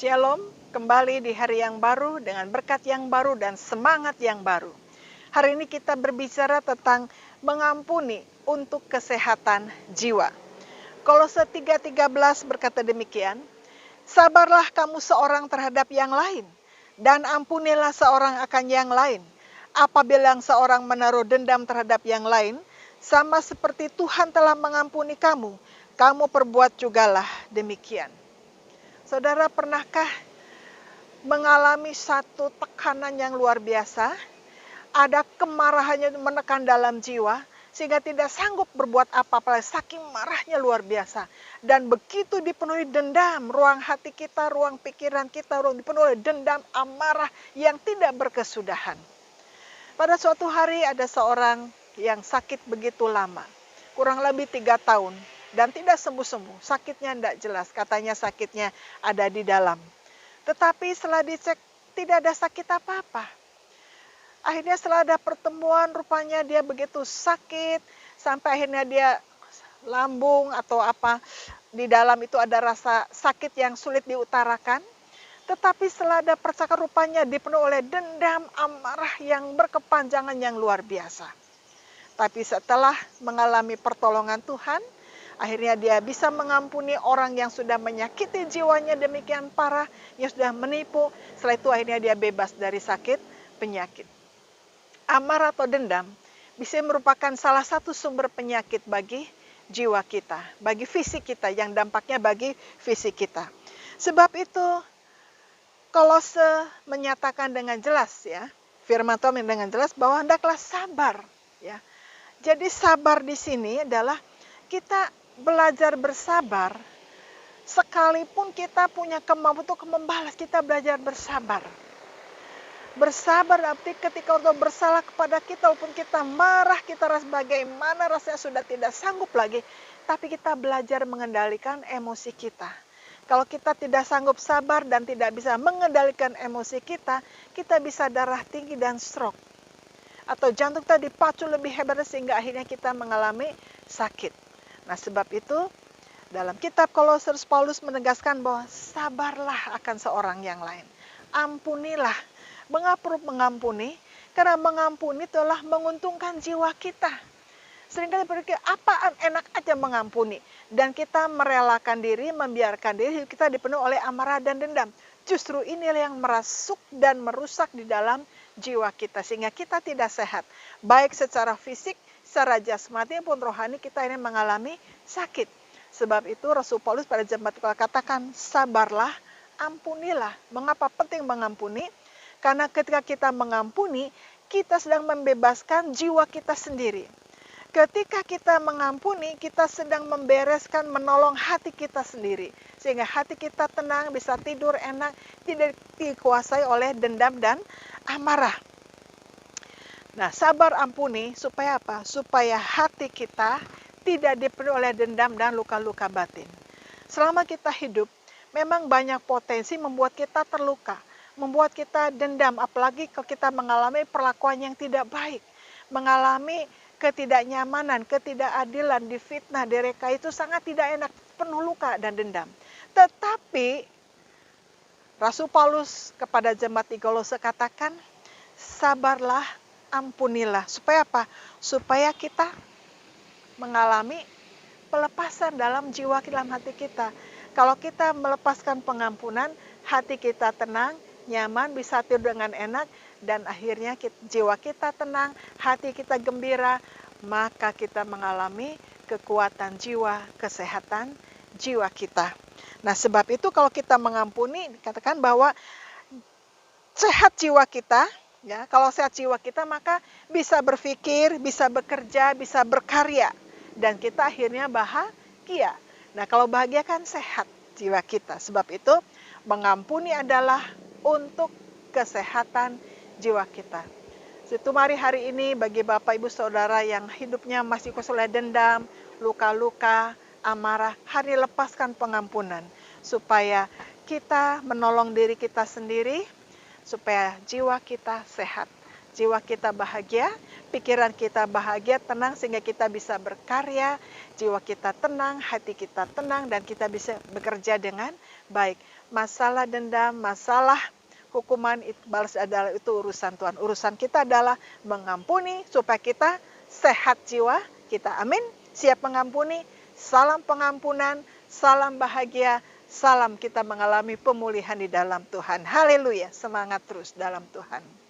Shalom, kembali di hari yang baru dengan berkat yang baru dan semangat yang baru. Hari ini kita berbicara tentang mengampuni untuk kesehatan jiwa. Kolose 3:13 berkata demikian, sabarlah kamu seorang terhadap yang lain, dan ampunilah seorang akan yang lain. Apabila seorang menaruh dendam terhadap yang lain, sama seperti Tuhan telah mengampuni kamu, kamu perbuat jugalah demikian. Saudara, pernahkah mengalami satu tekanan yang luar biasa? Ada kemarahannya menekan dalam jiwa, sehingga tidak sanggup berbuat apa-apa, saking marahnya luar biasa. Dan begitu dipenuhi dendam, ruang hati kita, ruang pikiran kita, dipenuhi dendam, amarah yang tidak berkesudahan. Pada suatu hari ada seorang yang sakit begitu lama, kurang lebih 3 tahun, dan tidak sembuh-sembuh. Sakitnya tidak jelas, katanya sakitnya ada di dalam. Tetapi setelah dicek tidak ada sakit apa-apa. Akhirnya setelah ada pertemuan, rupanya dia begitu sakit, sampai akhirnya dia lambung atau apa, di dalam itu ada rasa sakit yang sulit diutarakan. Tetapi setelah ada percakapan, rupanya dipenuhi oleh dendam, amarah yang berkepanjangan yang luar biasa. Tapi setelah mengalami pertolongan Tuhan, akhirnya dia bisa mengampuni orang yang sudah menyakiti jiwanya demikian parah, yang sudah menipu. Setelah itu akhirnya dia bebas dari sakit penyakit. Amarah atau dendam bisa merupakan salah satu sumber penyakit bagi jiwa kita, bagi fisik kita, yang dampaknya bagi fisik kita. Sebab itu Kolose menyatakan dengan jelas, ya, firman Tuhan dengan jelas bahwa hendaklah sabar, ya. Jadi sabar di sini adalah kita belajar bersabar, sekalipun kita punya kemampuan untuk membalas, kita belajar bersabar. Bersabar arti ketika orang bersalah kepada kita, walaupun kita marah, kita rasa bagaimana rasanya sudah tidak sanggup lagi, tapi kita belajar mengendalikan emosi kita. Kalau kita tidak sanggup sabar dan tidak bisa mengendalikan emosi kita, kita bisa darah tinggi dan stroke. Atau jantung kita dipacu lebih hebat sehingga akhirnya kita mengalami sakit. Nah, sebab itu dalam kitab Kolose Paulus menegaskan bahwa sabarlah akan seorang yang lain. Ampunilah. Mengapa perlu mengampuni? Karena mengampuni telah menguntungkan jiwa kita. Seringkali berpikir, apaan enak aja mengampuni. Dan kita merelakan diri, membiarkan diri kita dipenuhi oleh amarah dan dendam. Justru inilah yang merasuk dan merusak di dalam jiwa kita. Sehingga kita tidak sehat. Baik secara fisik, secara jasmani pun rohani kita ini mengalami sakit. Sebab itu Rasul Paulus pada jemaat katakan, sabarlah, ampunilah. Mengapa penting mengampuni? Karena ketika kita mengampuni, kita sedang membebaskan jiwa kita sendiri. Ketika kita mengampuni, kita sedang membereskan, menolong hati kita sendiri. Sehingga hati kita tenang, bisa tidur enak, tidak dikuasai oleh dendam dan amarah. Nah, sabar ampuni supaya apa? Supaya hati kita tidak dipenuhi oleh dendam dan luka-luka batin. Selama kita hidup, memang banyak potensi membuat kita terluka, membuat kita dendam, apalagi kalau kita mengalami perlakuan yang tidak baik, mengalami ketidaknyamanan, ketidakadilan, difitnah, direka, itu sangat tidak enak, penuh luka dan dendam. Tetapi Rasul Paulus kepada jemaat di Kolose katakan, sabarlah, ampunilah. Supaya apa? Supaya kita mengalami pelepasan dalam jiwa, dalam hati kita. Kalau kita melepaskan pengampunan, hati kita tenang, nyaman, bisa tidur dengan enak, dan akhirnya jiwa kita tenang, hati kita gembira, maka kita mengalami kekuatan jiwa, kesehatan jiwa kita. Nah, sebab itu kalau kita mengampuni, dikatakan bahwa sehat jiwa kita, ya. Kalau sehat jiwa kita, maka bisa berpikir, bisa bekerja, bisa berkarya, dan kita akhirnya bahagia. Nah, kalau bahagia kan sehat jiwa kita. Sebab itu mengampuni adalah untuk kesehatan jiwa kita. Situ mari hari ini bagi Bapak Ibu Saudara yang hidupnya masih oleh dendam, luka-luka, amarah, hari lepaskan pengampunan supaya kita menolong diri kita sendiri, supaya jiwa kita sehat. jiwa kita bahagia, pikiran kita bahagia, tenang, sehingga kita bisa berkarya, jiwa kita tenang, hati kita tenang, dan kita bisa bekerja dengan baik. Masalah dendam, masalah hukuman itu balas adalah itu urusan Tuhan. Urusan kita adalah mengampuni supaya kita sehat jiwa kita. Amin. Siap mengampuni. Salam pengampunan, salam bahagia, salam kita mengalami pemulihan di dalam Tuhan. Haleluya. Semangat terus dalam Tuhan.